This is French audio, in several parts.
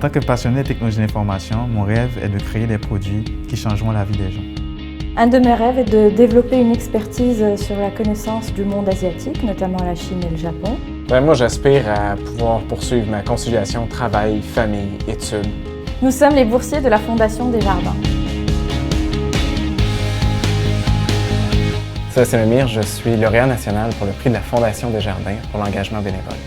tant que passionné de technologie de l'information, mon rêve est de créer des produits qui changeront la vie des gens. Un de mes rêves est de développer une expertise sur la connaissance du monde asiatique, notamment la Chine et le Japon. Moi, j'aspire à pouvoir poursuivre ma conciliation travail, famille, études. Nous sommes les boursiers de la Fondation Desjardins. C'est Memir, je suis lauréat national pour le prix de la Fondation Desjardins pour l'engagement bénévole.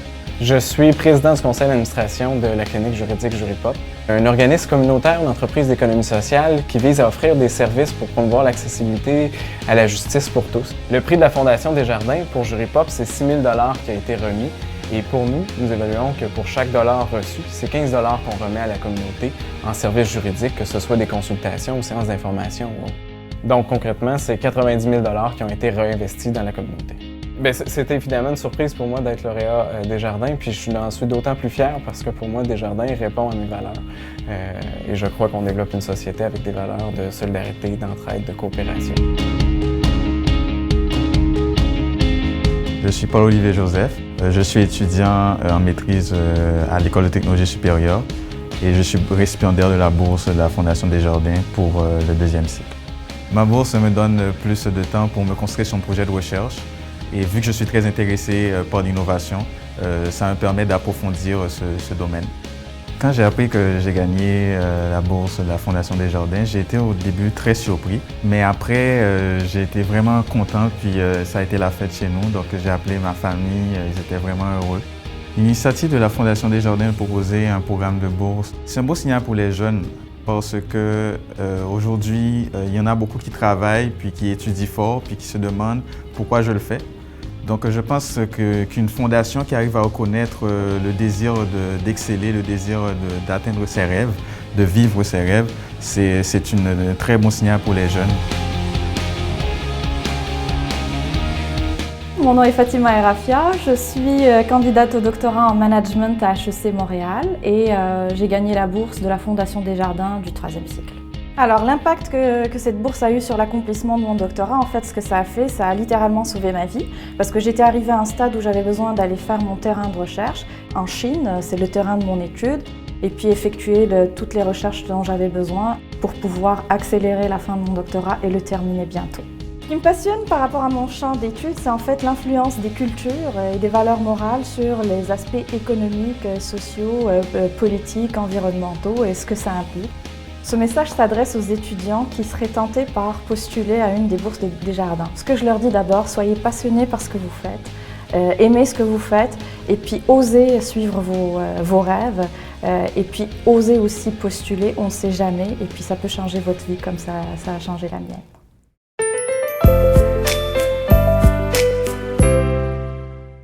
Je suis président du conseil d'administration de la clinique juridique Juripop, un organisme communautaire d'entreprise d'économie sociale qui vise à offrir des services pour promouvoir l'accessibilité à la justice pour tous. Le prix de la Fondation Desjardins pour Juripop, c'est 6 000 $ qui a été remis. Et pour nous, nous évaluons que pour chaque dollar reçu, c'est 15 $ qu'on remet à la communauté en services juridiques, que ce soit des consultations ou séances d'information ou autre. Donc concrètement, c'est 90 000 $ qui ont été réinvestis dans la communauté. C'était évidemment une surprise pour moi d'être lauréat Desjardins, puis je suis d'autant plus fier parce que pour moi, Desjardins répond à mes valeurs. Et je crois qu'on développe une société avec des valeurs de solidarité, d'entraide, de coopération. Je suis Paul-Olivier Joseph, je suis étudiant en maîtrise à l'École de technologie supérieure et je suis récipiendaire de la bourse de la Fondation Desjardins pour le 2e cycle. Ma bourse me donne plus de temps pour me concentrer sur mon projet de recherche. Et vu que je suis très intéressé par l'innovation, ça me permet d'approfondir ce domaine. Quand j'ai appris que j'ai gagné la bourse de la Fondation Desjardins, j'ai été au début très surpris. Mais après, j'ai été vraiment content, puis ça a été la fête chez nous. Donc j'ai appelé ma famille, ils étaient vraiment heureux. L'initiative de la Fondation Desjardins de proposer un programme de bourse, c'est un beau signal pour les jeunes. Parce qu'aujourd'hui, il y en a beaucoup qui travaillent, puis qui étudient fort, puis qui se demandent pourquoi je le fais. Donc je pense qu'une fondation qui arrive à reconnaître le désir d'exceller, le désir d'atteindre ses rêves, de vivre ses rêves, c'est un très bon signal pour les jeunes. Mon nom est Fatima Erafia, je suis candidate au doctorat en management à HEC Montréal et j'ai gagné la bourse de la Fondation Desjardins du 3e cycle. Alors l'impact que cette bourse a eu sur l'accomplissement de mon doctorat, en fait ce que ça a fait, ça a littéralement sauvé ma vie parce que j'étais arrivée à un stade où j'avais besoin d'aller faire mon terrain de recherche en Chine, c'est le terrain de mon étude, et puis effectuer toutes les recherches dont j'avais besoin pour pouvoir accélérer la fin de mon doctorat et le terminer bientôt. Ce qui me passionne par rapport à mon champ d'études, c'est en fait l'influence des cultures et des valeurs morales sur les aspects économiques, sociaux, politiques, environnementaux et ce que ça implique. Ce message s'adresse aux étudiants qui seraient tentés par postuler à une des bourses de Desjardins. Ce que je leur dis d'abord, soyez passionnés par ce que vous faites, aimez ce que vous faites et puis osez suivre vos rêves et puis osez aussi postuler, on ne sait jamais et puis ça peut changer votre vie comme ça a changé la mienne.